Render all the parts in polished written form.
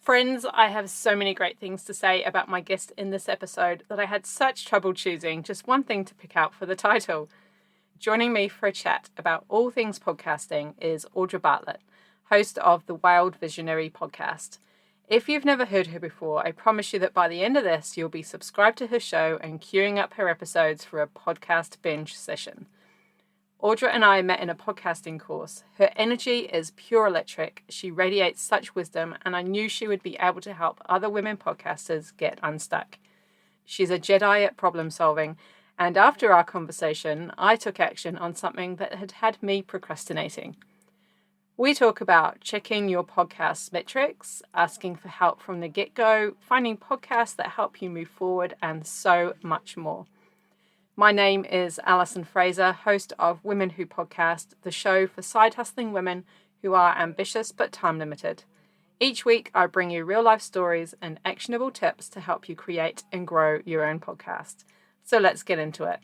Friends, I have so many great things to say about my guest in this episode that I had such trouble choosing just one thing to pick out for the title. Joining me for a chat about all things podcasting is Audra Bartlett, host of the Wild Visionary podcast. If you've never heard her before, I promise you that by the end of this, you'll be subscribed to her show and queuing up her episodes for a podcast binge session. Audra and I met in a podcasting course. Her energy is pure electric. She radiates such wisdom, and I knew she would be able to help other women podcasters get unstuck. She's a jedi at problem solving, and after our conversation, I took action on something that had had me procrastinating. We talk about checking your podcast metrics, asking for help from the get-go, finding podcasts that help you move forward, and so much more. My name is Alison Fraser, host of Women Who Podcast, the show for side hustling women who are ambitious but time limited. Each week, I bring you real life stories and actionable tips to help you create and grow your own podcast. So let's get into it.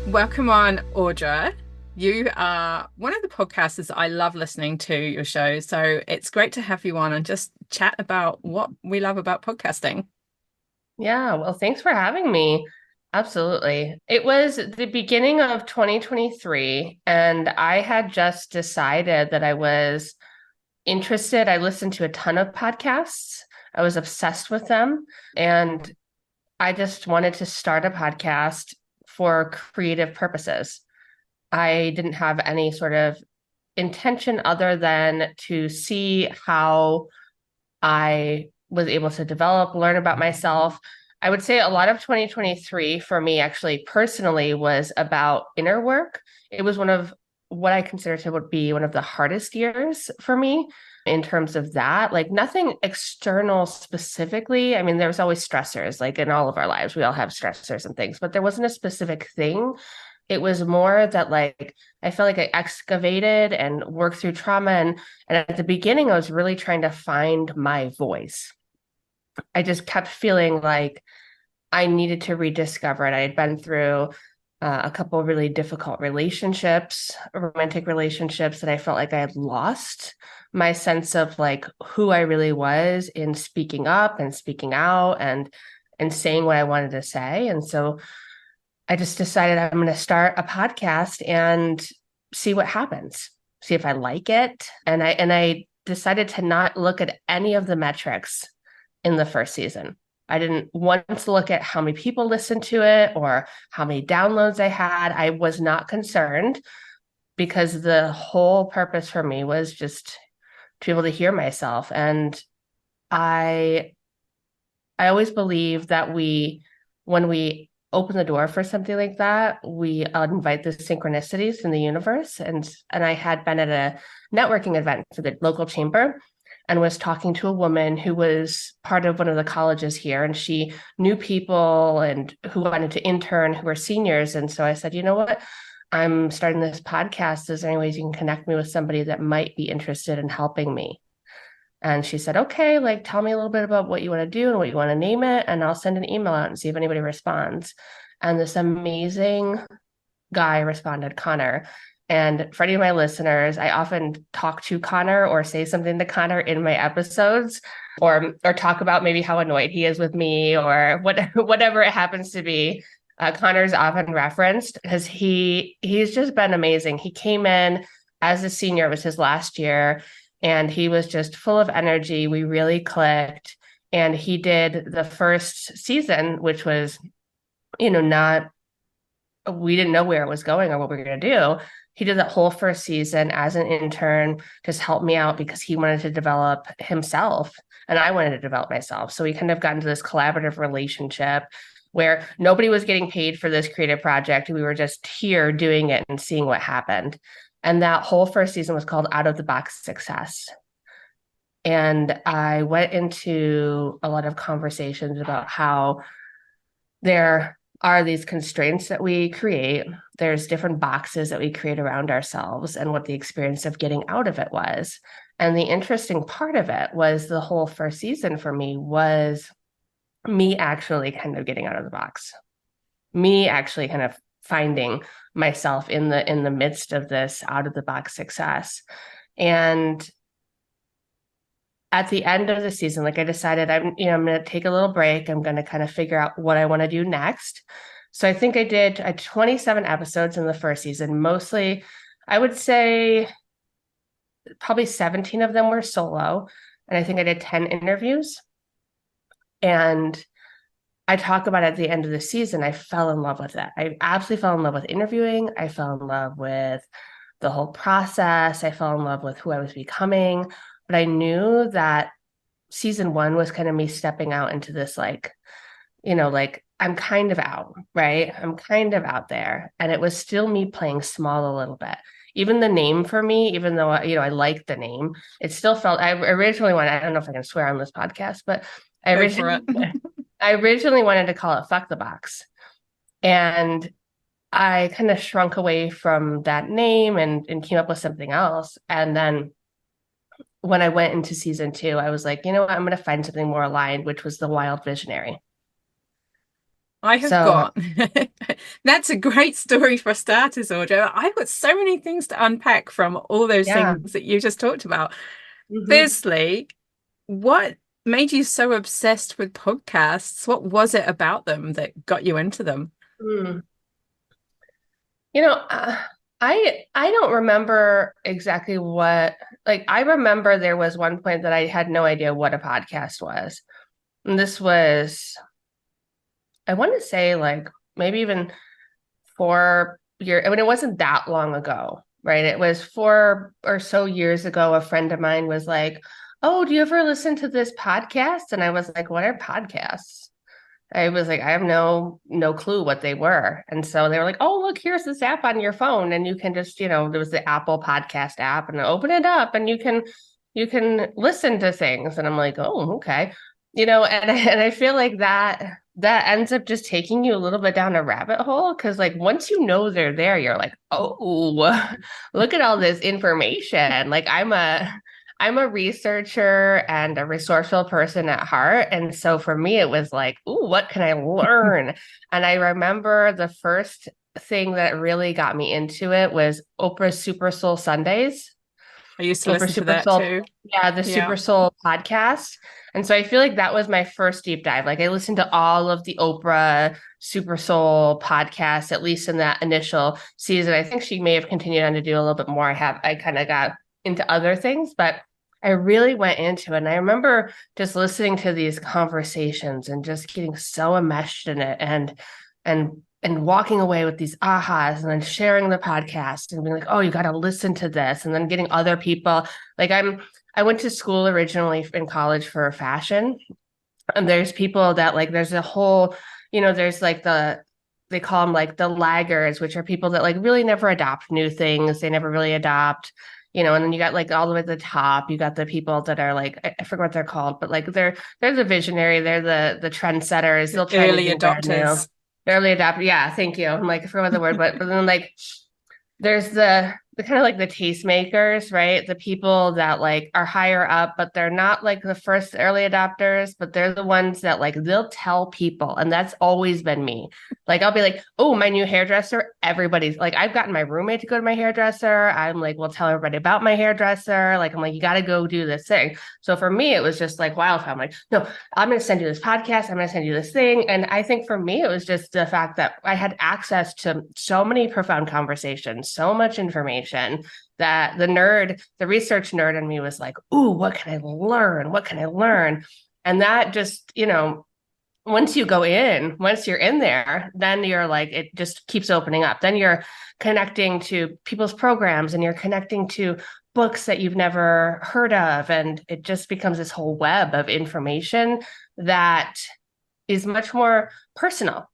Welcome on, Audra. You are one of the podcasters I love listening to your show, so it's great to have you on and just chat about what we love about podcasting. Yeah, well, thanks for having me. Absolutely. It was the beginning of 2023, and I had just decided that I was interested. I listened to a ton of podcasts. I was obsessed with them, and I just wanted to start a podcast for creative purposes. I didn't have any sort of intention other than to see how I was able to develop, learn about myself. I would say a lot of 2023 for me, actually, personally, was about inner work. It was one of what I consider to be one of the hardest years for me in terms of that. Like nothing external specifically. I mean, there's always stressors, like in all of our lives, we all have stressors and things, but there wasn't a specific thing. It was more that like I felt like I excavated and worked through trauma. And at the beginning, I was really trying to find my voice. I just kept feeling like I needed to rediscover it. I had been through a couple of really difficult relationships, romantic relationships, that I felt like I had lost my sense of like who I really was in speaking up and speaking out and saying what I wanted to say. And so I just decided I'm going to start a podcast and see what happens, see if I like it. And I decided to not look at any of the metrics in the first season. I didn't want to look at how many people listened to it or how many downloads I had. I was not concerned because the whole purpose for me was just to be able to hear myself. And I always believe that when we open the door for something like that, we invite the synchronicities in the universe. And I had been at a networking event for the local chamber and was talking to a woman who was part of one of the colleges here, and she knew people and who wanted to intern who were seniors. And so I said, you know what? I'm starting this podcast. Is there any ways you can connect me with somebody that might be interested in helping me? And she said, okay, like tell me a little bit about what you want to do and what you want to name it. And I'll send an email out and see if anybody responds. And this amazing guy responded, Connor. And for any of my listeners, I often talk to Connor or say something to Connor in my episodes or talk about maybe how annoyed he is with me or whatever it happens to be. Connor's often referenced because he's just been amazing. He came in as a senior, it was his last year, and he was just full of energy. We really clicked. And he did the first season, which was, we didn't know where it was going or what we were going to do. He did that whole first season as an intern, just helped me out because he wanted to develop himself and I wanted to develop myself. So we kind of got into this collaborative relationship where nobody was getting paid for this creative project. We were just here doing it and seeing what happened. And that whole first season was called Out of the Box Success. And I went into a lot of conversations about how there are these constraints that we create. There's different boxes that we create around ourselves and what the experience of getting out of it was. And the interesting part of it was the whole first season for me was me actually kind of getting out of the box, me actually kind of finding myself in the midst of this out of the box success. And at the end of the season, like I decided I'm going to take a little break. I'm going to kind of figure out what I want to do next. So I think I did 27 episodes in the first season. Mostly, I would say probably 17 of them were solo. And I think I did 10 interviews. And I talk about at the end of the season, I fell in love with it. I absolutely fell in love with interviewing. I fell in love with the whole process. I fell in love with who I was becoming. But I knew that season one was kind of me stepping out into this, like, like I'm kind of out, right? I'm kind of out there. And it was still me playing small a little bit. Even the name for me, even though, I liked the name, it still felt, I originally wanted, I don't know if I can swear on this podcast, but Go for it. I originally wanted to call it Fuck the Box. And I kind of shrunk away from that name and came up with something else. And then when I went into season two, I was like, you know what, I'm going to find something more aligned, which was the Wild Visionary. I have got, that's a great story for starters, Audra. I've got so many things to unpack from all those things that you just talked about. Firstly, what made you so obsessed with podcasts? What was it about them that got you into them? I don't remember exactly what, like, I remember there was one point that I had no idea what a podcast was. And this was, I want to say, like, maybe even 4 years. I mean, it wasn't that long ago, right? It was 4 or so years ago. A friend of mine was like, "Oh, do you ever listen to this podcast?" And I was like, "What are podcasts?" I was like, I have no clue what they were. And so they were like, "Oh, look, here's this app on your phone. And you can just, there was the Apple podcast app, and open it up and you can listen to things." And I'm like, "Oh, okay." And I feel like that ends up just taking you a little bit down a rabbit hole, because like once you know they're there, you're like, "Oh, look at all this information." Like I'm a researcher and a resourceful person at heart. And so for me, it was like, "Ooh, what can I learn?" And I remember the first thing that really got me into it was Oprah's Super Soul Sundays. I used to Oprah listen to Super that Soul, too. yeah, the Super Soul podcast. And so I feel like that was my first deep dive. Like I listened to all of the Oprah Super Soul podcasts, at least in that initial season. I think she may have continued on to do a little bit more. I kind of got into other things, but I really went into it. And I remember just listening to these conversations and just getting so enmeshed in it and walking away with these ahas, and then sharing the podcast and being like, "Oh, you got to listen to this." And then getting other people. Like I went to school originally in college for fashion. And there's people that, like, there's a whole, there's like they call them like the laggers, which are people that like really never adopt new things. They never really adopt, and then you got like all the way to the top, you got the people that are like, I forget what they're called, but like they're the visionary, they're the trendsetters. They'll try Early anything brand new. adopters. Early adopter. Yeah, thank you. I'm like, I forgot the word, but then like there's the kind of like the tastemakers, right? The people that like are higher up, but they're not like the first early adopters, but they're the ones that like they'll tell people. And that's always been me. Like I'll be like, "Oh, my new hairdresser." Everybody's like, I've gotten my roommate to go to my hairdresser. I'm like, "We'll tell everybody about my hairdresser." Like I'm like, "You got to go do this thing." So for me, it was just like wildfire. I'm like, "No, I'm going to send you this podcast. I'm going to send you this thing." And I think for me, it was just the fact that I had access to so many profound conversations, so much information, that the research nerd in me was like, "Ooh, what can I learn? What can I learn?" And that just, once you're in there, then you're like, it just keeps opening up. Then you're connecting to people's programs, and you're connecting to books that you've never heard of. And it just becomes this whole web of information that is much more personal.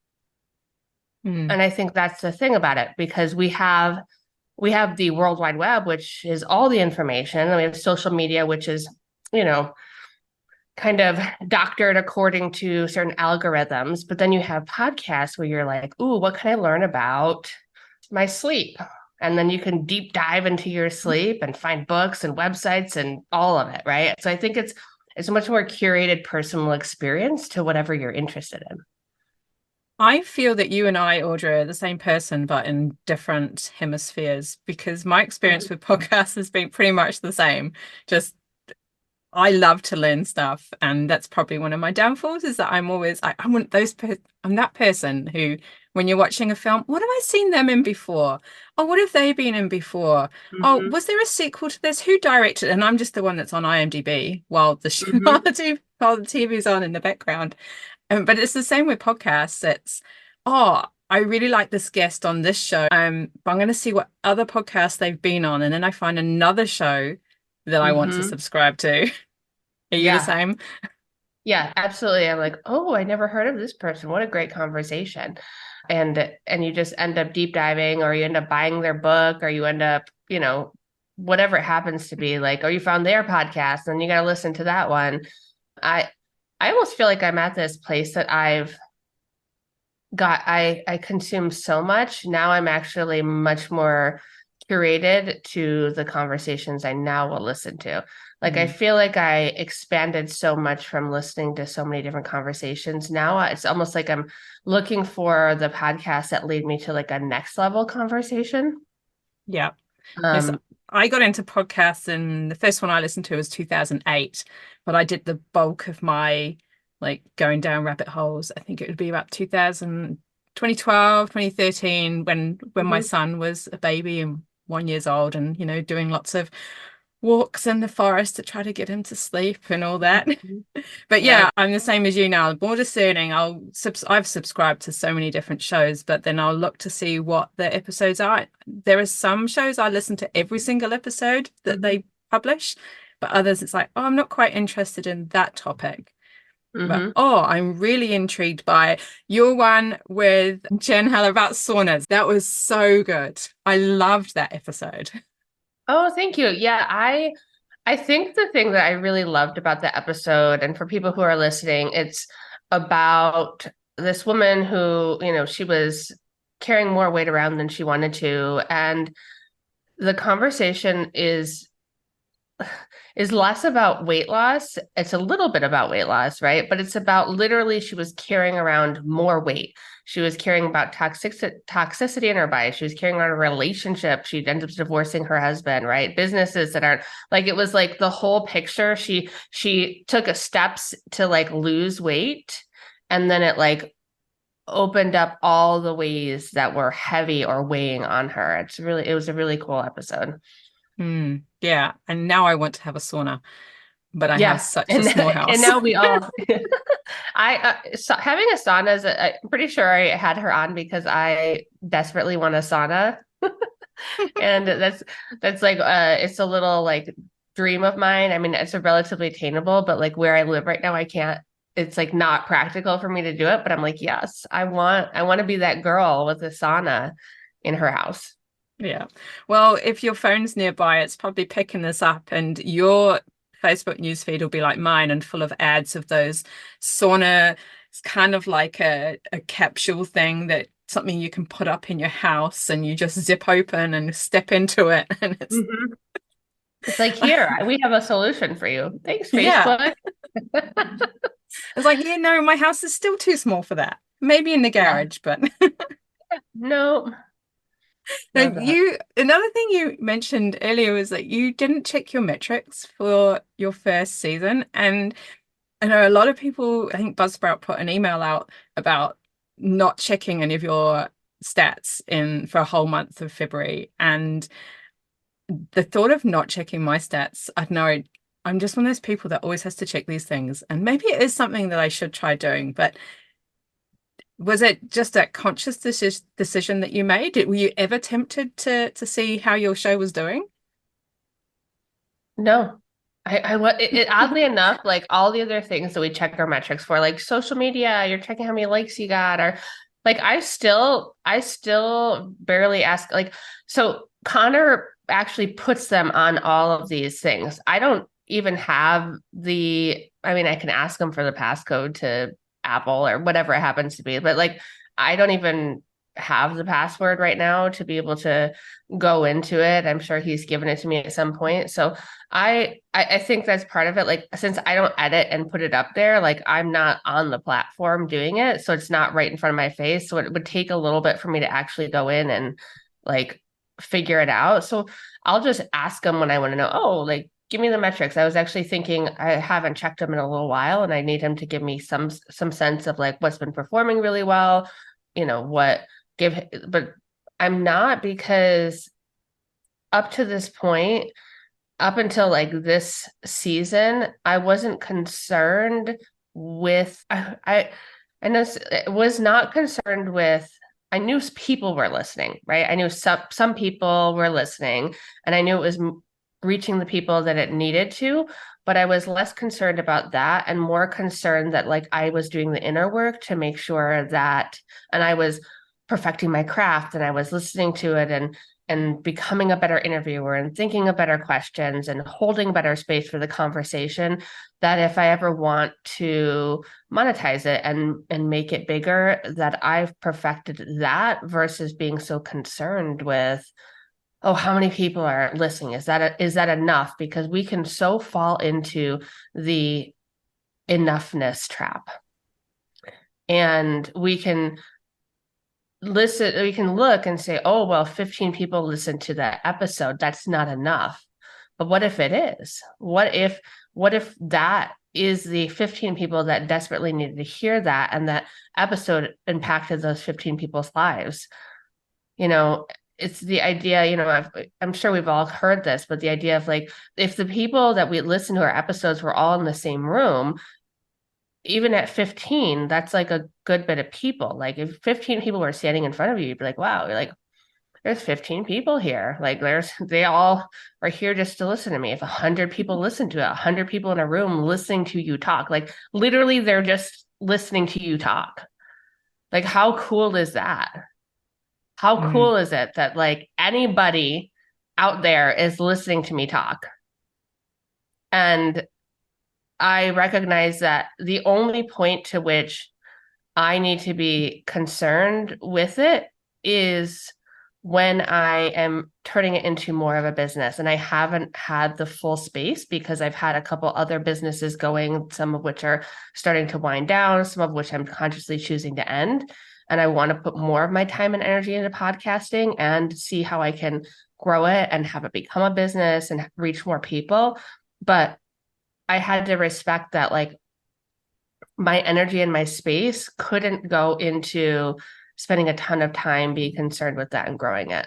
And I think that's the thing about it, because we have the World Wide Web, which is all the information, and we have social media, which is, kind of doctored according to certain algorithms. But then you have podcasts where you're like, "Ooh, what can I learn about my sleep?" And then you can deep dive into your sleep and find books and websites and all of it, right? So I think it's a much more curated personal experience to whatever you're interested in. I feel that you and I, Audra, are the same person, but in different hemispheres, because my experience with podcasts has been pretty much the same. Just I love to learn stuff, and that's probably one of my downfalls is that I'm always I want I'm that person who, when you're watching a film, what have I seen them in before? Oh, what have they been in before? Oh, Mm-hmm. was there a sequel to this? Who directed it? And I'm just the one that's on IMDb while Mm-hmm. while the TV's on in the background. But it's the same with podcasts. It's, oh, I really like this guest on this show. But I'm going to see what other podcasts they've been on, and then I find another show that I want to Mm-hmm. subscribe to. Are you the Yeah. same? Yeah, absolutely. I'm like, oh, I never heard of this person. What a great conversation. And you just end up deep diving, or you end up buying their book, or you end up, whatever it happens to be, like, or you found their podcast and you got to listen to that one. I I almost feel like I'm at this place that I consume so much. Now I'm actually much more curated to the conversations I now will listen to. Like I Mm. feel like I expanded so much from listening to so many different conversations. Now it's almost like I'm looking for the podcast that lead me to like a next level conversation. Yeah. Yes, Um, I got into podcasts, and the first one I listened to was 2008, but I did the bulk of my like going down rabbit holes. I think it would be about 2000, 2012, 2013, when my mhm, son was a baby and 1 year old, and doing lots of walks in the forest to try to get him to sleep and all that. mhm. But Yeah. yeah, I'm the same as you now. More discerning. I've subscribed to so many different shows, but then I'll look to see what the episodes are. There are some shows I listen to every single episode that Mhm, they publish, but others it's like, oh, I'm not quite interested in that topic. But mhm. oh, I'm really intrigued by your one with Jen Heller about saunas. That was so good. I loved that episode. Oh, thank you. Yeah, I think the thing that I really loved about the episode, and for people who are listening, it's about this woman who, she was carrying more weight around than she wanted to. And the conversation is less about weight loss. It's a little bit about weight loss, right? But it's about literally she was carrying around more weight. She was caring about toxicity in her body. She was carrying around a relationship. She ended up divorcing her husband, right? Businesses that aren't like it was like the whole picture. She took a steps to like lose weight, and then it like opened up all the ways that were heavy or weighing on her. It was a really cool episode. Yeah, and now I want to have a sauna, but I have Yeah, such a and small and house. now we all. Having a sauna is. I'm pretty sure I had her on because I desperately want a sauna, and that's like it's a little like dream of mine. I mean, it's a relatively attainable, but like where I live right now, I can't. It's like not practical for me to do it. But I'm like, yes, I want to be that girl with a sauna in her house. Yeah. Well, if your phone's nearby, it's probably picking this up, and your Facebook newsfeed will be like mine and full of ads of those sauna. It's kind of like a capsule thing that something you can put up in your house and you just zip open and step into it. And it's, Mhm. It's like here we have a solution for you. Thanks, yeah. Facebook. It's like, yeah, no, my house is still too small for that. Maybe in the Yeah. garage, but No. now, No, that. another thing you mentioned earlier was that you didn't check your metrics for your first season. And I know a lot of people, I think Buzzsprout put an email out about not checking any of your stats in for a whole month of February. And the thought of not checking my stats, I don't know, I'm just one of those people that always has to check these things. And maybe it is something that I should try doing, but was it just a conscious decision that you made? Were you ever tempted to see how your show was doing? No. Oddly enough, like all the other things that we check our metrics for, like social media, you're checking how many likes you got, or like I still barely ask, like, so Connor actually puts them on all of these things. I don't even have I mean, I can ask him for the passcode to Apple or whatever it happens to be, but like I don't even have the password right now to be able to go into it. I'm sure he's given it to me at some point. So I think that's part of it. Like, since I don't edit and put it up there, like I'm not on the platform doing it. So it's not right in front of my face. So it would take a little bit for me to actually go in and like figure it out. So I'll just ask him when I want to know, oh, like give me the metrics. I was actually thinking I haven't checked them in a little while and I need him to give me some sense of like what's been performing really well, what give, but I'm not, because up to this point, up until like this season, I wasn't concerned with I know was not concerned with. I knew people were listening, right? I knew some people were listening, and I knew it was reaching the people that it needed to, but I was less concerned about that and more concerned that like I was doing the inner work to make sure that, and I was perfecting my craft and I was listening to it and becoming a better interviewer and thinking of better questions and holding better space for the conversation, that if I ever want to monetize it and make it bigger, that I've perfected that versus being so concerned with, oh, how many people are listening? Is that enough? Because we can so fall into the enoughness trap. And we can look and say, oh, well, 15 people listened to that episode. That's not enough. But what if it is? What if that is the 15 people that desperately needed to hear that, and that episode impacted those 15 people's lives? It's the idea, I'm sure we've all heard this, but the idea of like, if the people that we listen to our episodes were all in the same room, even at 15, that's like a good bit of people. Like if 15 people were standing in front of you, you'd be like, wow, you're like, there's 15 people here. Like they all are here just to listen to me. If 100 people listen to it, 100 people in a room listening to you talk, like literally they're just listening to you talk. Like how cool is that? How cool is it that like anybody out there is listening to me talk? And I recognize that the only point to which I need to be concerned with it is when I am turning it into more of a business. And I haven't had the full space because I've had a couple other businesses going, some of which are starting to wind down, some of which I'm consciously choosing to end. And I want to put more of my time and energy into podcasting and see how I can grow it and have it become a business and reach more people. But I had to respect that, like, my energy and my space couldn't go into spending a ton of time being concerned with that and growing it.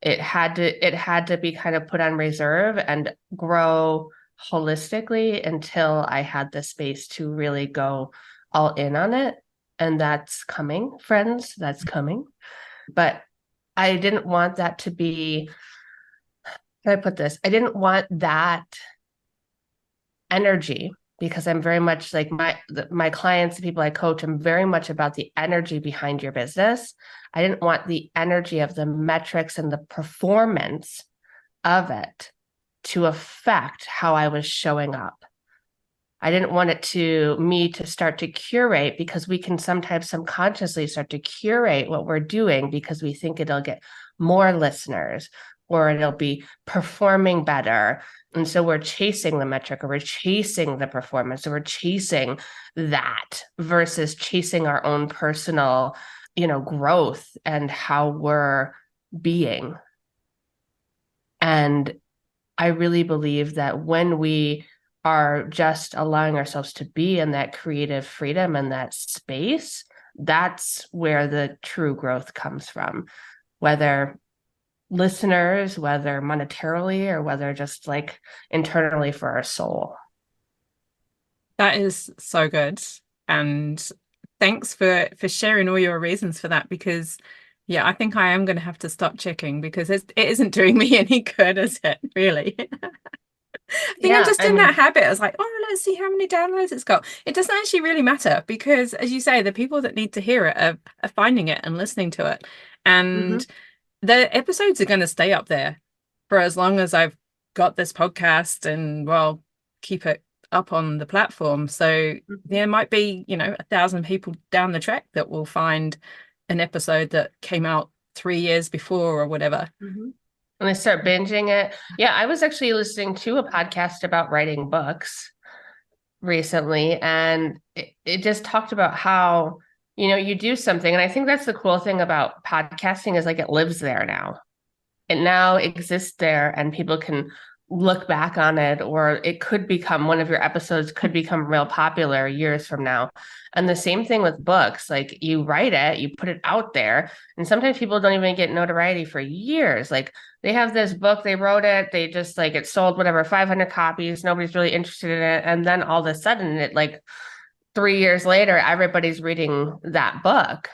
It had to be kind of put on reserve and grow holistically until I had the space to really go all in on it. And that's coming, friends, that's coming. But I didn't want that to be, how do I put this? I didn't want that energy, because I'm very much like my clients, the people I coach, I'm very much about the energy behind your business. I didn't want the energy of the metrics and the performance of it to affect how I was showing up. I didn't want me to start to curate, because we can sometimes subconsciously start to curate what we're doing because we think it'll get more listeners or it'll be performing better. And so we're chasing the metric, or we're chasing the performance, or we're chasing that versus chasing our own personal, growth and how we're being. And I really believe that when we are just allowing ourselves to be in that creative freedom and that space, that's where the true growth comes from, whether listeners, whether monetarily or whether just like internally for our soul. That is so good. And thanks for sharing all your reasons for that, because yeah, I think I am going to have to stop checking, because it isn't doing me any good, is it, really? I think I'm just in that habit. I was like, oh, let's see how many downloads it's got. It doesn't actually really matter, because as you say, the people that need to hear it are finding it and listening to it. And the episodes are going to stay up there for as long as I've got this podcast and, well, keep it up on the platform. So there might be, 1,000 people down the track that will find an episode that came out 3 years before or whatever. Mhm. And they start binging it. Yeah, I was actually listening to a podcast about writing books recently, and it just talked about how, you do something. And I think that's the cool thing about podcasting is like it lives there now. It now exists there, and people can look back on it, or it could become one of your episodes could become real popular years from now. And the same thing with books. Like you write it, you put it out there, and sometimes people don't even get notoriety for years. Like they have this book, they wrote it, they just like it sold whatever 500 copies, nobody's really interested in it, and then all of a sudden it like 3 years later everybody's reading that book.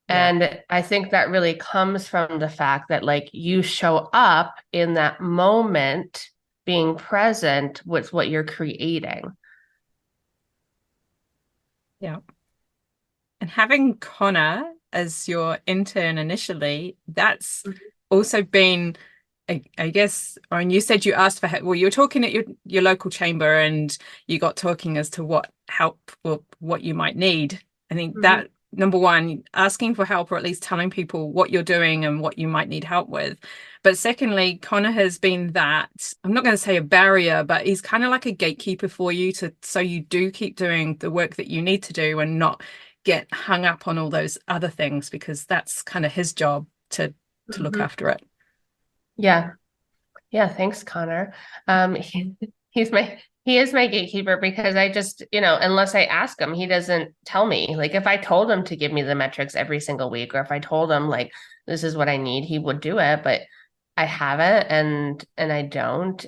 Yeah. And I think that really comes from the fact that like you show up in that moment, being present with what you're creating. Yeah. And having Connor as your intern initially, that's also been, I guess, and you said you asked for help. Well, you were talking at your local chamber and you got talking as to what help or what you might need. I think Mhm. that number one, asking for help or at least telling people what you're doing and what you might need help with. But secondly, Connor has been that, I'm not going to say a barrier, but he's kind of like a gatekeeper for you so you do keep doing the work that you need to do and not get hung up on all those other things because that's kind of his job to look Mhm. after it. Yeah. Yeah. Thanks, Connor. He's he is my gatekeeper because I just, unless I ask him, he doesn't tell me. Like if I told him to give me the metrics every single week, or if I told him like this is what I need, he would do it, but I haven't and I don't.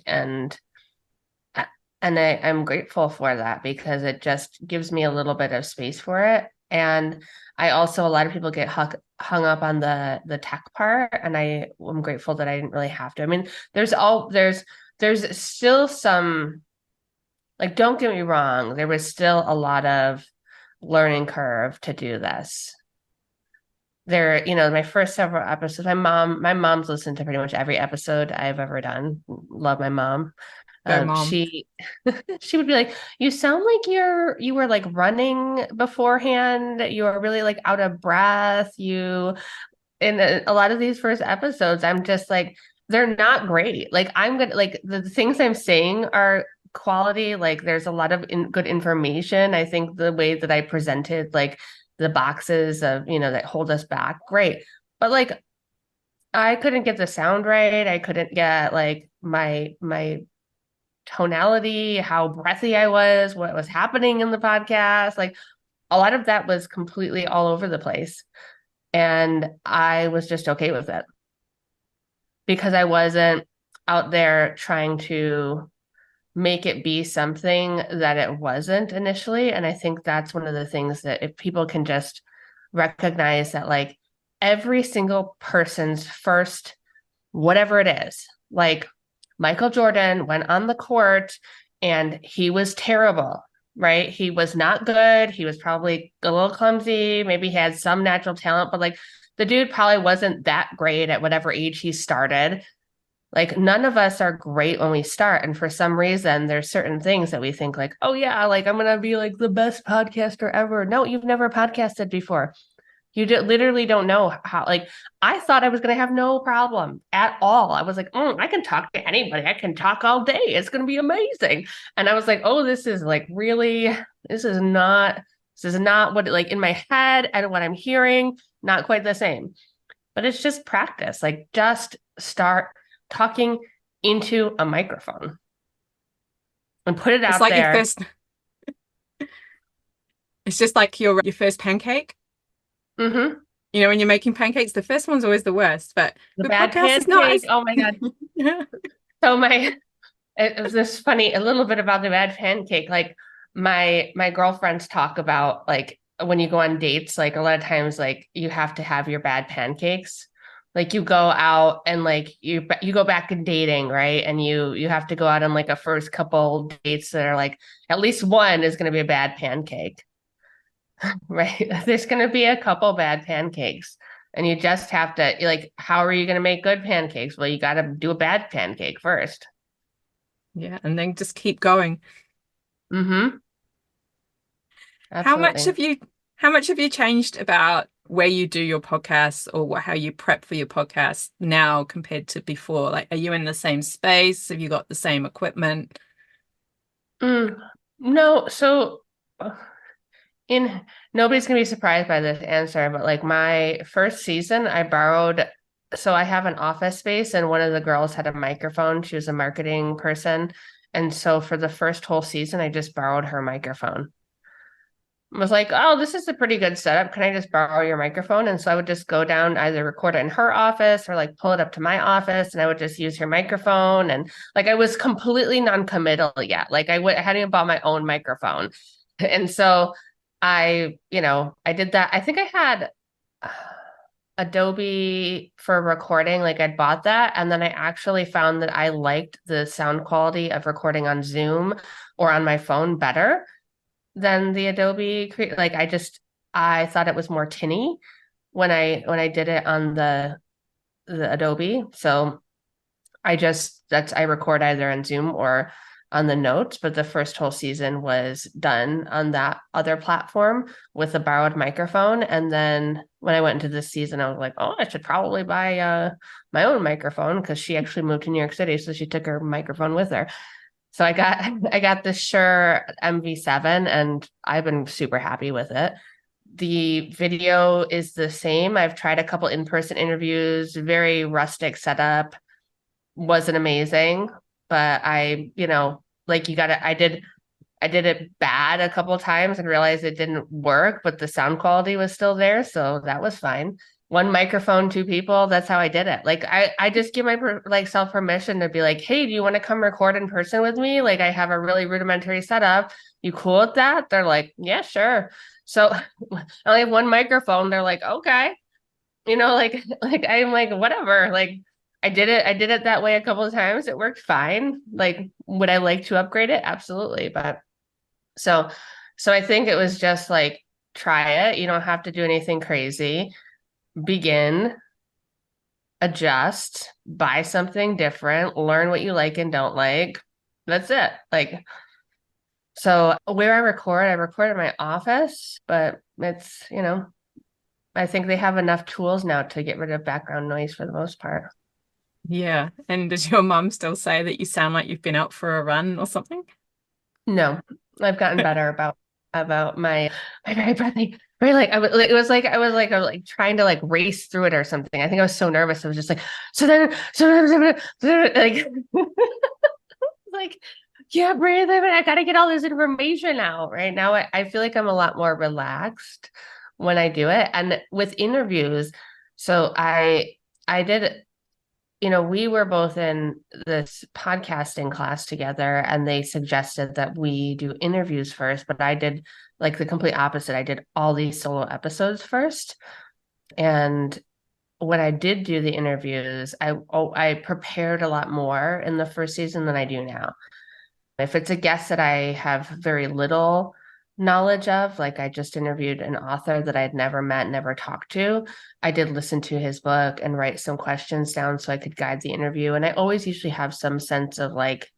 Uh, I'm grateful for that because it just gives me a little bit of space for it. And I also, a lot of people get hung up on the tech part, and I'm grateful that I didn't really have to. I mean, there's still some, like, don't get me wrong, there was still a lot of learning curve to do this. My first several episodes, my mom's listened to pretty much every episode I've ever done. Love my mom. Go, mom. She she would be like, "You sound like you were like running beforehand. You were really like out of breath. You in a lot of these first episodes, I'm just like, they're not great. Like I'm gonna like the things I'm saying are quality. Like there's a lot of good information. I think the way that I presented like the boxes of that hold us back, great. But like I couldn't get the sound right. I couldn't get like my tonality, how breathy I was, what was happening in the podcast. Like a lot of that was completely all over the place. And I was just okay with it because I wasn't out there trying to make it be something that it wasn't initially. And I think that's one of the things that if people can just recognize that, like, every single person's first, whatever it is, like Michael Jordan went on the court and he was terrible, right? He was not good. He was probably a little clumsy. Maybe he had some natural talent, but like the dude probably wasn't that great at whatever age he started. Like none of us are great when we start. And for some reason, there's certain things that we think like, oh yeah, like I'm going to be like the best podcaster ever. No, you've never podcasted before. Literally don't know how, like, I thought I was going to have no problem at all. I was like, I can talk to anybody. I can talk all day. It's going to be amazing. And I was like, oh, this is like really, this is not what, like in my head and what I'm hearing, not quite the same. But it's just practice. Like, just start talking into a microphone and put it It's out like your there. first, it's just like your first pancake. Mm-hmm. You know, when you're making pancakes, the first one's always the worst, but The the bad podcast is not pancake. as Oh my God. yeah. So it was this funny, a little bit about the bad pancake. Like my girlfriends talk about like when you go on dates, like a lot of times like you have to have your bad pancakes. Like you go out and like you go back in dating, right? And you have to go out on like a first couple dates that are like at least one is going to be a bad pancake, right? There's going to be a couple bad pancakes. And you just have to like, how are you going to make good pancakes? Well, you got to do a bad pancake first. Yeah, and then just keep going. Mm-hmm. How much Absolutely. have you How much have you changed about where you do your podcasts or how you prep for your podcast now compared to before? Like, are you in the same space? Have you got the same equipment? Mm, no, so in nobody's gonna be surprised by this answer, but like my first season, I borrowed. So I have an office space, and one of the girls had a microphone. She was a marketing person, and so for the first whole season, I just borrowed her microphone. Was like, oh, this is a pretty good setup. Can I just borrow your microphone? And so I would just go down, either record it in her office or like pull it up to my office, and I would just use her microphone. And like I was completely non-committal yet. Like I hadn't even bought my own microphone. And so I did that. I think I had Adobe for recording, like I'd bought that. And then I actually found that I liked the sound quality of recording on Zoom or on my phone better than the like I thought it was more tinny when I did it on the Adobe. So I record either on Zoom or on the notes, but the first whole season was done on that other platform with a borrowed microphone. And then when I went into this season, I was like, oh, I should probably buy my own microphone, because she actually moved to New York City, so she took her microphone with her. So I got the Shure MV7, and I've been super happy with it. The video is the same. I've tried a couple in-person interviews, very rustic setup, wasn't amazing, but like I did it bad a couple of times and realized it didn't work, but the sound quality was still there, so that was fine. One microphone, two people, that's how I did it. Like I just give like self permission to be like, hey, do you want to come record in person with me? Like I have a really rudimentary setup. You cool with that? They're like, yeah, sure. So I only have one microphone. They're like, okay. Like I'm like, whatever. Like I did it that way a couple of times. It worked fine. Like, would I like to upgrade it? Absolutely. But so I think it was just like, try it. You don't have to do anything crazy. Begin, adjust, buy something different, learn what you like and don't like. That's it. Like, so where I record in my office, but I think they have enough tools now to get rid of background noise for the most part. Yeah. And does your mum still say that you sound like you've been out for a run or something? No, I've gotten better about my very breathy, very like I was like trying to like race through it or something. I think I was so nervous. I was just like, like like, yeah, breathe. I gotta get all this information out right now. I feel like I'm a lot more relaxed when I do it. And with interviews, so I did, we were both in this podcasting class together, and they suggested that we do interviews first, but I did like the complete opposite. I did all these solo episodes first. And when I did do the interviews, I prepared a lot more in the first season than I do now. If it's a guest that I have very little knowledge of, like I just interviewed an author that I'd never met, never talked to, I did listen to his book and write some questions down so I could guide the interview. And I always usually have some sense of like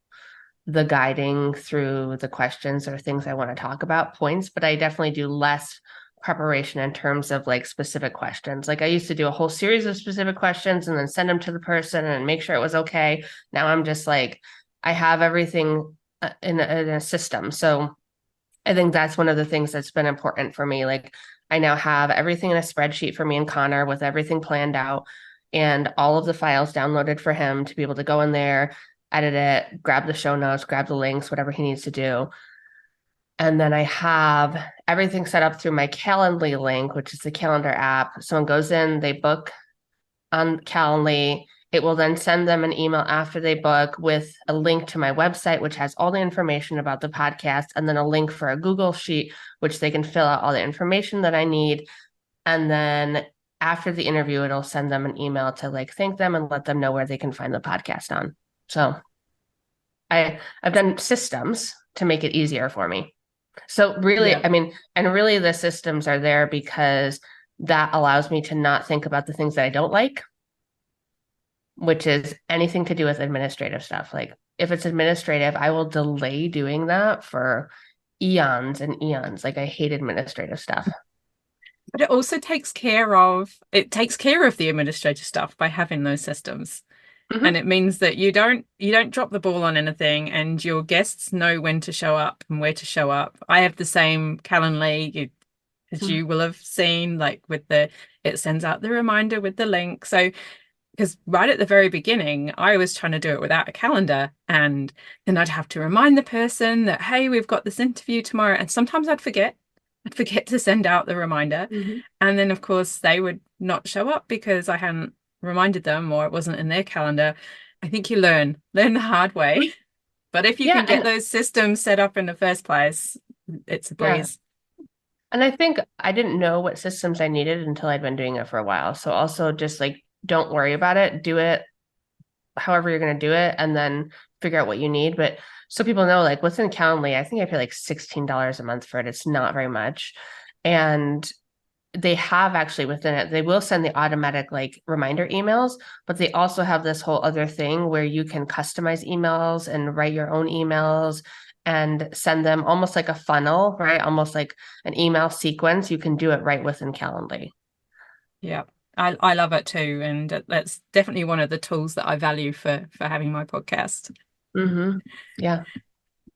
the guiding through the questions or things I want to talk about, points, but I definitely do less preparation in terms of like specific questions. Like I used to do a whole series of specific questions and then send them to the person and make sure it was okay. Now I'm just like, I have everything in a system. So I think that's one of the things that's been important for me. Like I now have everything in a spreadsheet for me and Connor with everything planned out and all of the files downloaded for him to be able to go in there, edit it, grab the show notes, grab the links, whatever he needs to do. And then I have everything set up through my Calendly link, which is the calendar app. Someone goes in, they book on Calendly. It will then send them an email after they book with a link to my website, which has all the information about the podcast, and then a link for a Google Sheet, which they can fill out all the information that I need. And then after the interview, it'll send them an email to like thank them and let them know where they can find the podcast on. So I've done systems to make it easier for me. So really, Yeah. I mean, and really the systems are there because that allows me to not think about the things that I don't like, which is anything to do with administrative stuff. Like if it's administrative, I will delay doing that for eons and eons. Like I hate administrative stuff. But it takes care of the administrative stuff by having those systems. And Hmm. it means that you don't drop the ball on anything, and your guests know when to show up and where to show up. I have the same Calendly as you will have seen, like it sends out the reminder with the link. So because right at the very beginning, I was trying to do it without a calendar, and then I'd have to remind the person that, hey, we've got this interview tomorrow. And sometimes I'd forget. I'd forget to send out the reminder. Hmm. And then, of course, they would not show up because I hadn't reminded them or it wasn't in their calendar. I think you learn the hard way. But if you Yeah, can get and those systems set up in the first place, it's a yeah. breeze. And I think I didn't know what systems I needed until I'd been doing it for a while. So also just like don't worry about it, do it however you're going to do it, and then figure out what you need. But so people know, like within Calendly, I think I pay like $16 a month for it. It's not very much. And they have actually within it, they will send the automatic like reminder emails, but they also have this whole other thing where you can customize emails and write your own emails and send them almost like a funnel, right? Almost like an email sequence. You can do it right within Calendly. Yeah. I love it too. And that's definitely one of the tools that I value for having my podcast. Hmm. Yeah.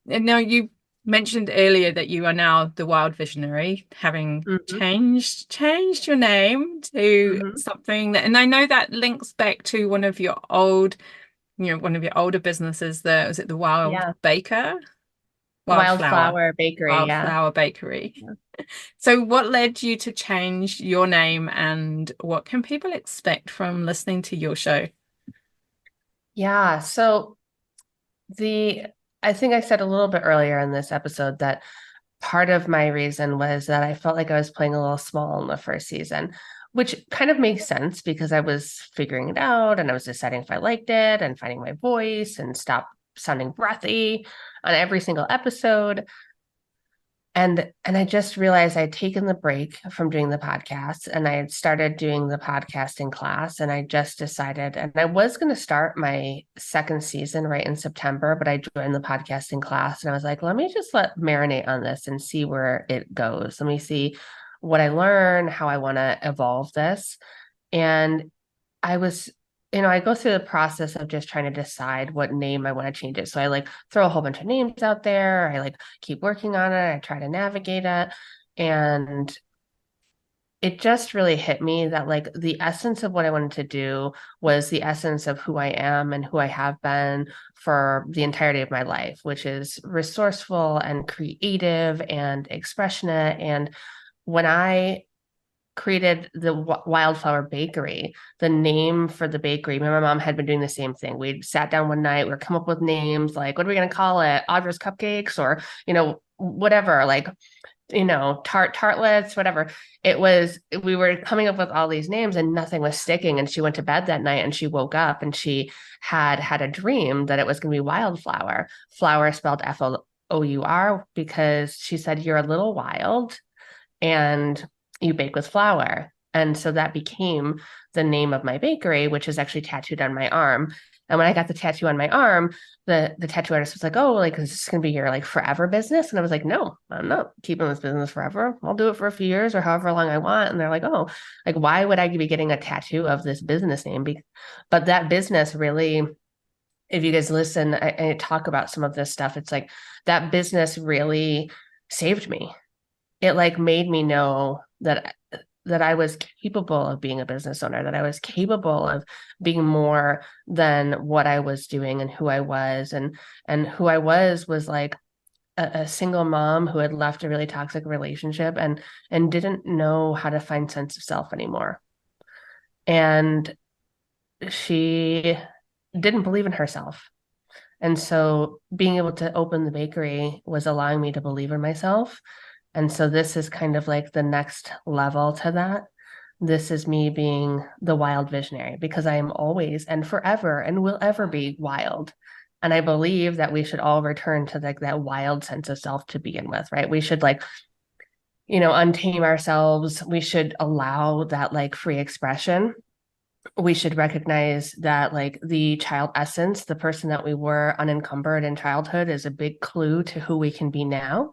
And now you mentioned earlier that you are now the Wild Visionary, having Hmm. changed your name to Hmm. something that, and I know that links back to one of your older businesses. Was it the Yeah. Wildflower, Wildflower Bakery. Yeah. Wildflower Bakery? So, what led you to change your name, and what can people expect from listening to your show? Yeah. So the I think I said a little bit earlier in this episode that part of my reason was that I felt like I was playing a little small in the first season, which kind of makes sense because I was figuring it out and I was deciding if I liked it and finding my voice and stop sounding breathy on every single episode. And I just realized I'd taken the break from doing the podcast and I had started doing the podcasting class. And I just decided, and I was going to start my second season right in September, but I joined the podcasting class and I was like, let me just let marinate on this and see where it goes. Let me see what I learn, how I want to evolve this. And I was, I go through the process of just trying to decide what name I want to change it. So I like throw a whole bunch of names out there. I like keep working on it. I try to navigate it. And it just really hit me that like the essence of what I wanted to do was the essence of who I am and who I have been for the entirety of my life, which is resourceful and creative and expressionate. And when I created the Wildflower Bakery, the name for the bakery. My mom had been doing the same thing. We sat down one night, we were come up with names like, what are we going to call it? Audra's Cupcakes or, whatever, like, tartlets, whatever. We were coming up with all these names and nothing was sticking. And she went to bed that night and she woke up and she had a dream that it was going to be Wildflower, flower spelled Four, because she said, you're a little wild and you bake with flour. And so that became the name of my bakery, which is actually tattooed on my arm. And when I got the tattoo on my arm, the tattoo artist was like, "Oh, like is this going to be your like forever business?" And I was like, "No, I'm not keeping this business forever. I'll do it for a few years or however long I want." And they're like, "Oh, like why would I be getting a tattoo of this business name?" But that business really, if you guys listen, I talk about some of this stuff. It's like that business really saved me. It like made me know that I was capable of being a business owner, that I was capable of being more than what I was doing and who I was. And who I was like a single mom who had left a really toxic relationship and didn't know how to find sense of self anymore. And she didn't believe in herself. And so being able to open the bakery was allowing me to believe in myself. And so this is kind of like the next level to that. This is me being the wild visionary because I am always and forever and will ever be wild. And I believe that we should all return to like that wild sense of self to begin with, right? We should like, untame ourselves. We should allow that like free expression. We should recognize that like the child essence, the person that we were unencumbered in childhood is a big clue to who we can be now.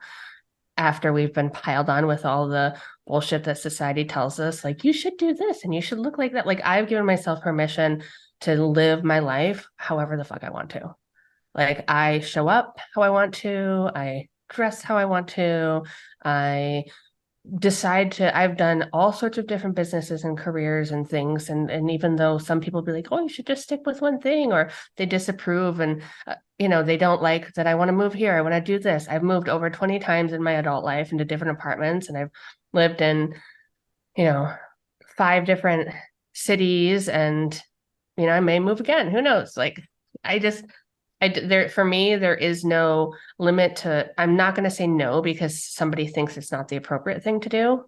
after we've been piled on with all the bullshit that society tells us, like, you should do this and you should look like that. Like, I've given myself permission to live my life however the fuck I want to. Like, I show up how I want to, I dress how I want to, I I've done all sorts of different businesses and careers and things. And even though some people be like, oh, you should just stick with one thing, or they disapprove and, they don't like that I want to move here. I want to do this. I've moved over 20 times in my adult life into different apartments, and I've lived in, you know, 5 different cities, and, I may move again. Who knows? Like, I just, there, for me, there is no limit to, I'm not going to say no because somebody thinks it's not the appropriate thing to do.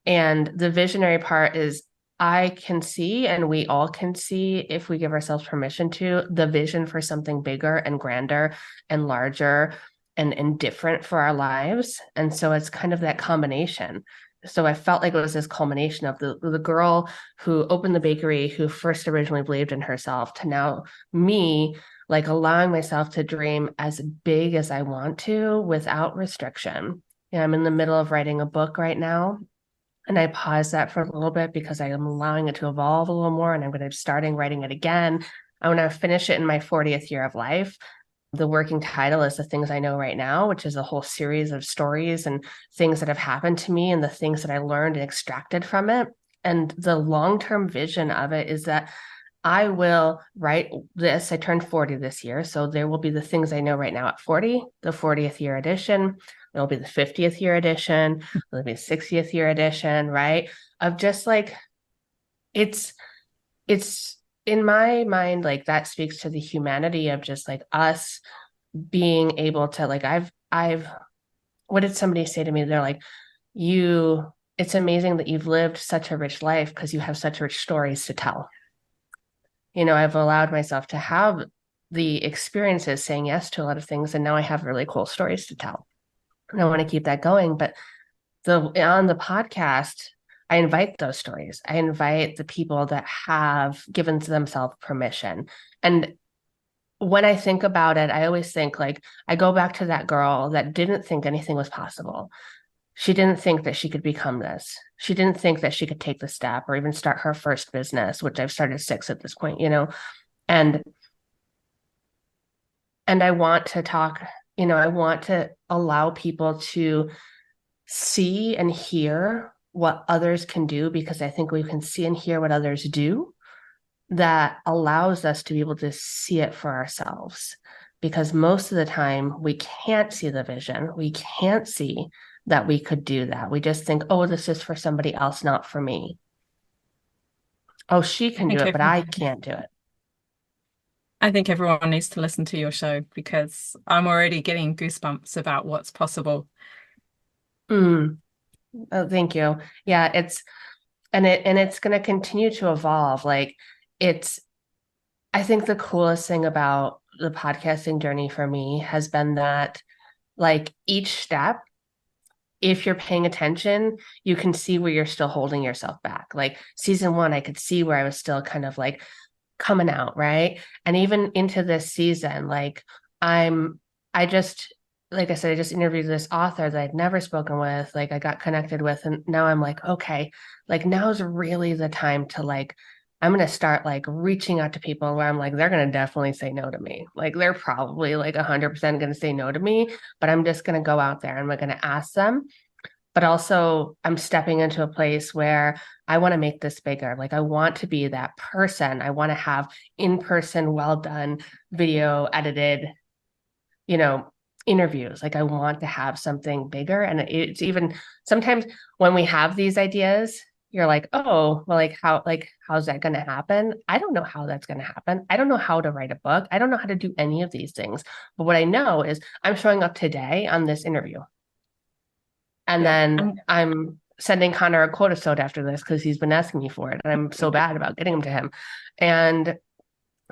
And the visionary part is, I can see, and we all can see, if we give ourselves permission to, the vision for something bigger and grander and larger and different for our lives. And so it's kind of that combination. So I felt like it was this culmination of the girl who opened the bakery, who first originally believed in herself, to now me, like, allowing myself to dream as big as I want to without restriction. I'm in the middle of writing a book right now, and I paused that for a little bit because I am allowing it to evolve a little more, and I'm going to be starting writing it again. I want to finish it in my 40th year of life. The working title is The Things I Know Right Now, which is a whole series of stories and things that have happened to me and the things that I learned and extracted from it. And the long-term vision of it is that I will write this. I turned 40 this year, so there will be The Things I Know Right Now at 40, the 40th year edition. There'll be the 50th year edition. There'll be a 60th year edition, right? Of just like, it's in my mind, like, that speaks to the humanity of just like us being able to, like, what did somebody say to me? They're like, it's amazing that you've lived such a rich life because you have such rich stories to tell. I've allowed myself to have the experiences saying yes to a lot of things, and now I have really cool stories to tell. And I want to keep that going. But on the podcast, I invite those stories. I invite the people that have given themselves permission. And when I think about it, I always think, like, I go back to that girl that didn't think anything was possible. She didn't think that she could become this. She didn't think that she could take the step or even start her first business, which I've started 6 at this point, and I want to talk, I want to allow people to see and hear what others can do, because I think we can see and hear what others do that allows us to be able to see it for ourselves. Because most of the time we can't see the vision. We can't see that we could do that. We just think, oh, this is for somebody else, not for me. Oh, she can do it, but I can't do it. I think everyone needs to listen to your show because I'm already getting goosebumps about what's possible. Oh, thank you. Yeah, it's going to continue to evolve. Like, I think the coolest thing about the podcasting journey for me has been that, like, each step, if you're paying attention, you can see where you're still holding yourself back. Like, season 1, I could see where I was still kind of like coming out, right? And even into this season, like, I just, like I said, I just interviewed this author that I'd never spoken with, like, I got connected with, and now I'm like, okay, like, now's really the time to, like, I'm going to start, like, reaching out to people where I'm like, they're going to definitely say no to me. Like, they're probably like 100% going to say no to me, but I'm just going to go out there and I'm going to ask them. But also, I'm stepping into a place where I want to make this bigger. Like, I want to be that person. I want to have in-person, well done, video edited, interviews. Like, I want to have something bigger. And it's even sometimes when we have these ideas, you're like, oh, well, how's that going to happen? I don't know how that's going to happen. I don't know how to write a book. I don't know how to do any of these things. But what I know is I'm showing up today on this interview. And then I'm sending Connor a quota soda after this because he's been asking me for it. And I'm so bad about getting them to him. And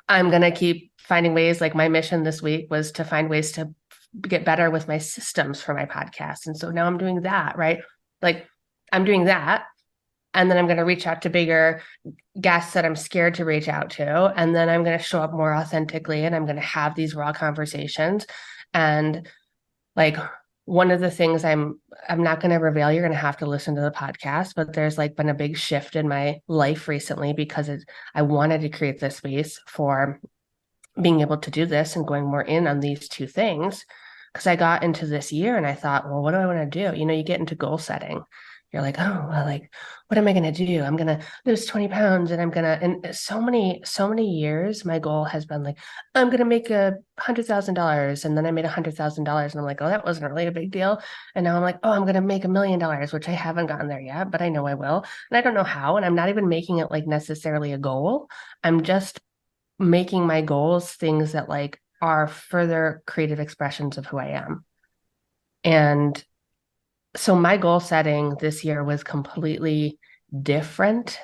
I'm going to keep finding ways. Like, my mission this week was to find ways to get better with my systems for my podcast. And so now I'm doing that, right? Like, I'm doing that. And then I'm going to reach out to bigger guests that I'm scared to reach out to. And then I'm going to show up more authentically, and I'm going to have these raw conversations. And, like, one of the things I'm not going to reveal, you're going to have to listen to the podcast, but there's like been a big shift in my life recently because I wanted to create this space for being able to do this and going more in on these two things. Because I got into this year and I thought, well, what do I want to do? You get into goal setting. You're like, oh, well, like, what am I going to do? I'm going to lose 20 pounds and and so many years, my goal has been like, I'm going to make $100,000. And then I made $100,000 and I'm like, oh, that wasn't really a big deal. And now I'm like, oh, I'm going to make $1,000,000, which I haven't gotten there yet, but I know I will. And I don't know how. And I'm not even making it like necessarily a goal. I'm just making my goals things that like are further creative expressions of who I am. And so my goal setting this year was completely different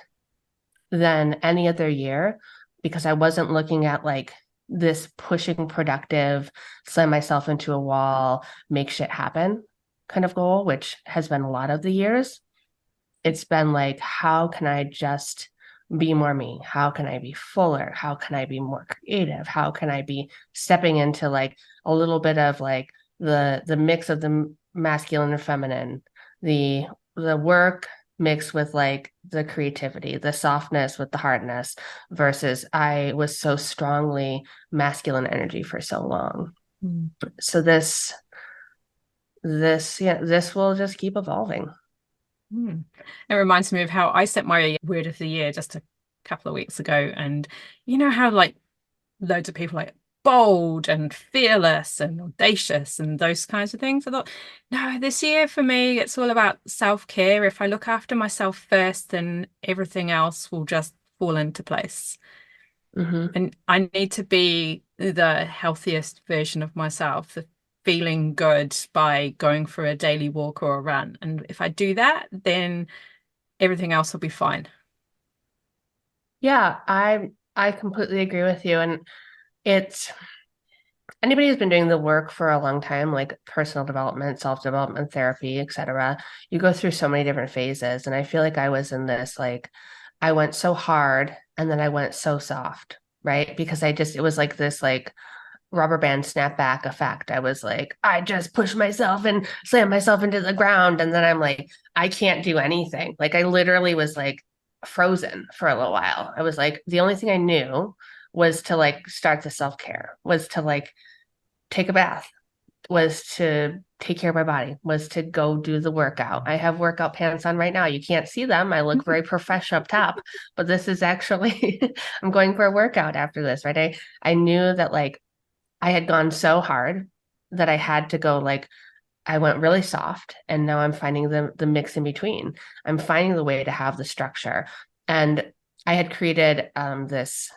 than any other year because I wasn't looking at like this pushing productive, slam myself into a wall, make shit happen kind of goal, which has been a lot of the years. It's been like, how can I just be more me? How can I be fuller? How can I be more creative? How can I be stepping into like a little bit of like the mix of the masculine and feminine, the work mixed with like the creativity, the softness with the hardness, versus I was so strongly masculine energy for so long. Mm. So this will just keep evolving. Mm. It reminds me of how I set my word of the year just a couple of weeks ago. And you know how like loads of people like bold and fearless and audacious and those kinds of things. I thought, no, this year for me, it's all about self-care. If I look after myself first, then everything else will just fall into place. Mm-hmm. And I need to be the healthiest version of myself, the feeling good by going for a daily walk or a run. And if I do that, then everything else will be fine. Yeah, I completely agree with you. And it's anybody who's been doing the work for a long time, like personal development, self-development, therapy, etc., you go through so many different phases. And I feel like I was in this, like, I went so hard and then I went so soft, right? Because it was like this, like, rubber band snapback effect. I was like, I just push myself and slam myself into the ground. And then I'm like, I can't do anything. Like, I literally was like frozen for a little while. I was like, the only thing I knew was to like start the self-care, was to like take a bath, was to take care of my body, was to go do the workout. I have workout pants on right now. You can't see them. I look very professional up top, but this is actually, I'm going for a workout after this, right? I knew that like I had gone so hard that I had to go like, I went really soft and now I'm finding the mix in between. I'm finding the way to have the structure. And I had created this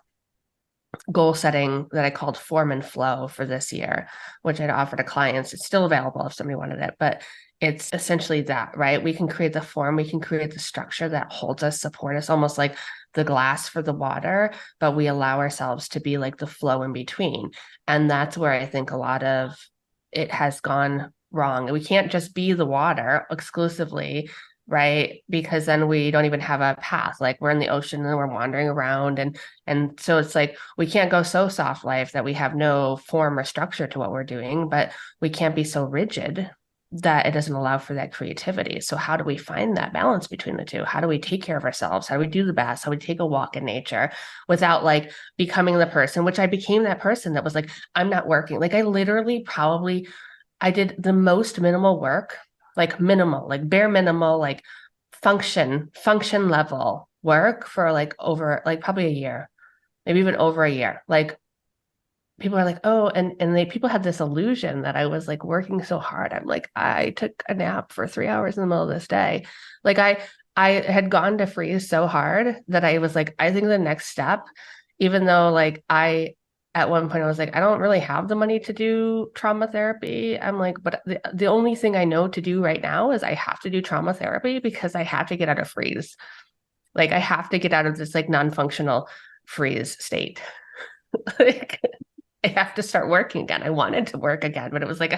goal setting that I called Form and Flow for this year, which I'd offer to clients. It's still available if somebody wanted it, but it's essentially that, right? We can create the form, we can create the structure that holds us, support us, almost like the glass for the water, but we allow ourselves to be like the flow in between. And that's where I think a lot of it has gone wrong. We can't just be the water exclusively, right? Because then we don't even have a path. Like we're in the ocean and we're wandering around, and so it's like we can't go so soft life that we have no form or structure to what we're doing, but we can't be so rigid that it doesn't allow for that creativity. So how do we find that balance between the two? How do we take care of ourselves? How do we do the best? How do we take a walk in nature without like becoming the person, which I became that person that was like, I'm not working. Like I literally probably I did the most minimal work, like minimal, like bare minimal, like function level work for like over like probably a year, maybe even over a year. Like people are like, oh, and people had this illusion that I was like working so hard. I'm like, I took a nap for 3 hours in the middle of this day. Like I had gone to freeze so hard that I was like, I think the next step, even though like I at one point I was like, I don't really have the money to do trauma therapy. I'm like, but the only thing I know to do right now is I have to do trauma therapy because I have to get out of freeze. Like I have to get out of this like non-functional freeze state. Like I have to start working again. I wanted to work again, but it was like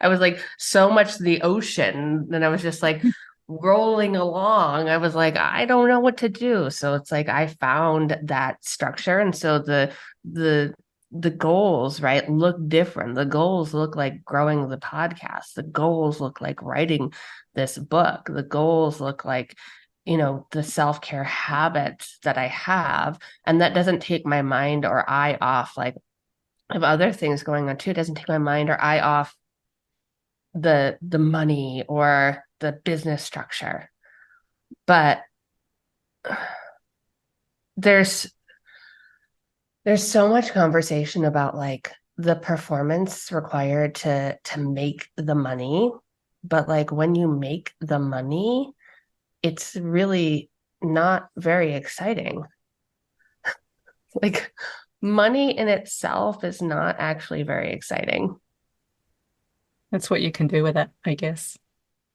I was like so much the ocean, and I was just like rolling along. I was like, I don't know what to do. So it's like I found that structure. And so the the goals, right, look different. The goals look like growing the podcast. The goals look like writing this book. The goals look like, the self-care habits that I have. And that doesn't take my mind or eye off, like, of other things going on too. It doesn't take my mind or eye off the money or the business structure. But there's so much conversation about like the performance required to make the money, but like when you make the money, it's really not very exciting. Like money in itself is not actually very exciting. That's what you can do with it, I guess.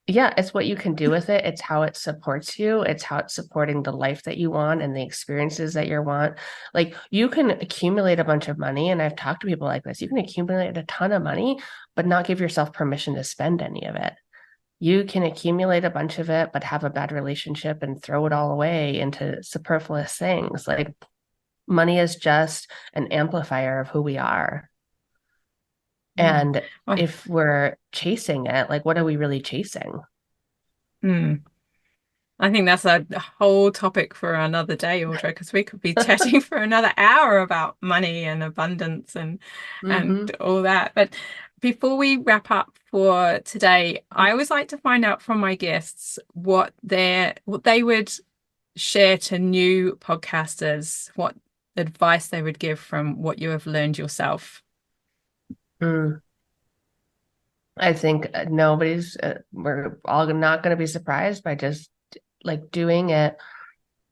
Yeah, it's what you can do with it. It's how it supports you. It's how it's supporting the life that you want and the experiences that you want. Like you can accumulate a bunch of money, and I've talked to people like this. You can accumulate a ton of money, but not give yourself permission to spend any of it. You can accumulate a bunch of it, but have a bad relationship and throw it all away into superfluous things. Like money is just an amplifier of who we are. And if we're chasing it, like what are we really chasing? I think that's a whole topic for another day, Audra, because we could be chatting for another hour about money and abundance and all that. But before we wrap up for today, I always like to find out from my guests what they would share to new podcasters, what advice they would give from what you have learned yourself. I think we're all not going to be surprised by just like doing it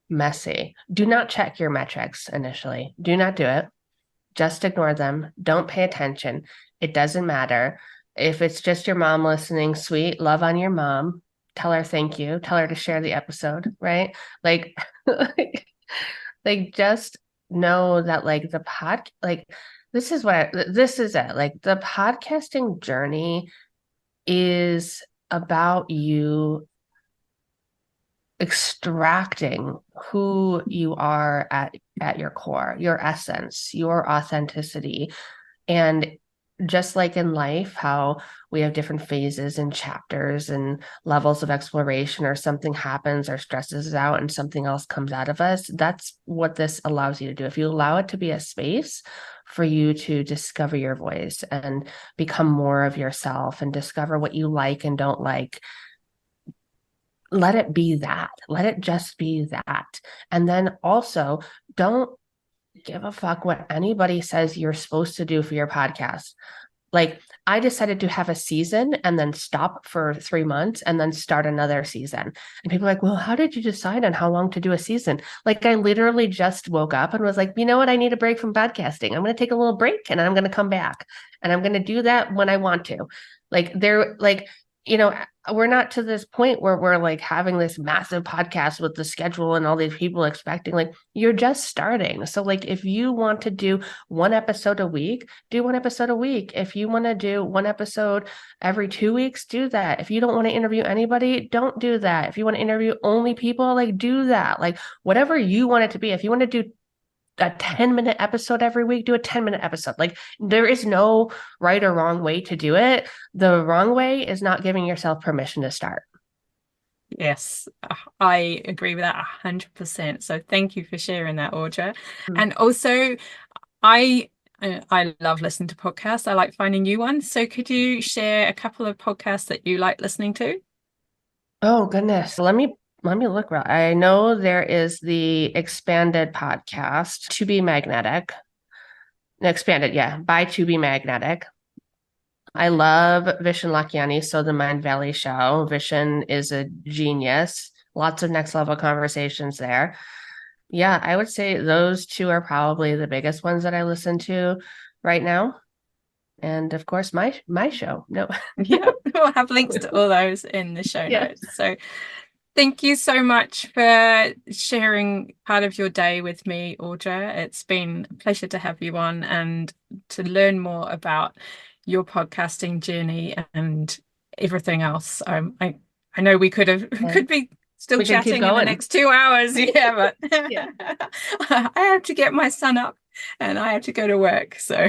messy. Do not check your metrics initially. Do not do it. Just ignore them. Don't pay attention. It doesn't matter. If it's just your mom listening, sweet, love on your mom. Tell her thank you. Tell her to share the episode, right? Like, like just know that like this is it. Like the podcasting journey is about you extracting who you are at your core, your essence, your authenticity. And just like in life, how we have different phases and chapters and levels of exploration, or something happens or stresses us out and something else comes out of us, that's what this allows you to do. If you allow it to be a space for you to discover your voice and become more of yourself and discover what you like and don't like, let it be that. Let it just be that. And then also, don't give a fuck what anybody says you're supposed to do for your podcast. Like I decided to have a season and then stop for 3 months and then start another season. And people are like, well, how did you decide on how long to do a season? Like I literally just woke up and was like, you know what? I need a break from podcasting. I'm going to take a little break and I'm going to come back. And I'm going to do that when I want to. We're not to this point where we're like having this massive podcast with the schedule and all these people expecting, like you're just starting. So like if you want to do one episode a week, do one episode a week. If you want to do one episode every 2 weeks, do that. If you don't want to interview anybody, don't do that. If you want to interview only people, like do that. Like whatever you want it to be. If you want to do a 10-minute episode every week, do a 10-minute episode. Like there is no right or wrong way to do it. The wrong way is not giving yourself permission to start. Yes, I agree with that 100%. So thank you for sharing that, Audra. And also, I love listening to podcasts. I like finding new ones. So could you share a couple of podcasts that you like listening to? Oh goodness. Let me look. I know there is the expanded podcast, To Be Magnetic. Expanded, yeah, by To Be Magnetic. I love Vishen Lakhiani's So the Mind Valley Show. Vishen is a genius. Lots of next level conversations there. Yeah, I would say those two are probably the biggest ones that I listen to right now. And of course, my show. No. Yeah, we'll have links to all those in the show notes. So thank you so much for sharing part of your day with me, Audra. It's been a pleasure to have you on and to learn more about your podcasting journey and everything else. I know we could be still chatting in the next 2 hours. Yeah, but I have to get my son up and I have to go to work. So,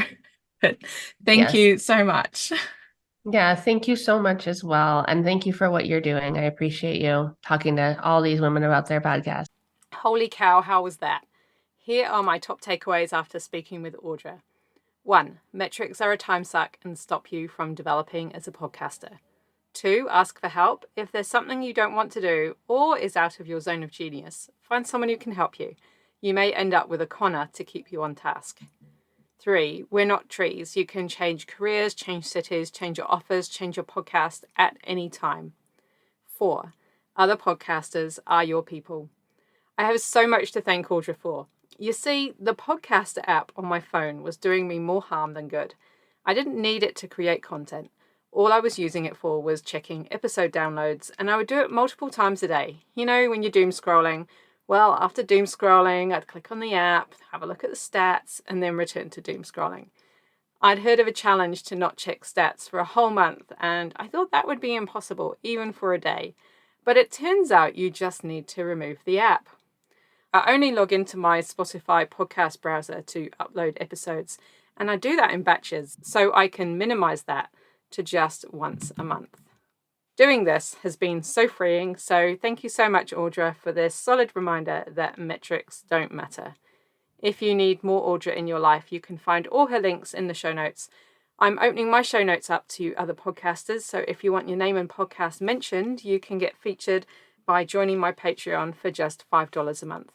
but thank Yes. you so much. Yeah, thank you so much as well. And thank you for what you're doing. I appreciate you talking to all these women about their podcast. Holy cow, how was that? Here are my top takeaways after speaking with Audra. 1. Metrics are a time suck and stop you from developing as a podcaster. 2. Ask for help. If there's something you don't want to do or is out of your zone of genius, find someone who can help you. You may end up with a conner to keep you on task. 3. We're not trees. You can change careers, change cities, change your offers, change your podcast at any time. 4. Other podcasters are your people. I have so much to thank Audra for. You see, the podcaster app on my phone was doing me more harm than good. I didn't need it to create content. All I was using it for was checking episode downloads, and I would do it multiple times a day. You know, when you're doom scrolling. Well, after doom scrolling, I'd click on the app, have a look at the stats, and then return to doom scrolling. I'd heard of a challenge to not check stats for a whole month, and I thought that would be impossible, even for a day. But it turns out you just need to remove the app. I only log into my Spotify podcast browser to upload episodes, and I do that in batches, so I can minimize that to just once a month. Doing this has been so freeing, so thank you so much, Audra, for this solid reminder that metrics don't matter. If you need more Audra in your life, you can find all her links in the show notes. I'm opening my show notes up to other podcasters, so if you want your name and podcast mentioned, you can get featured by joining my Patreon for just $5 a month.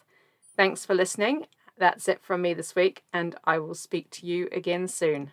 Thanks for listening. That's it from me this week, and I will speak to you again soon.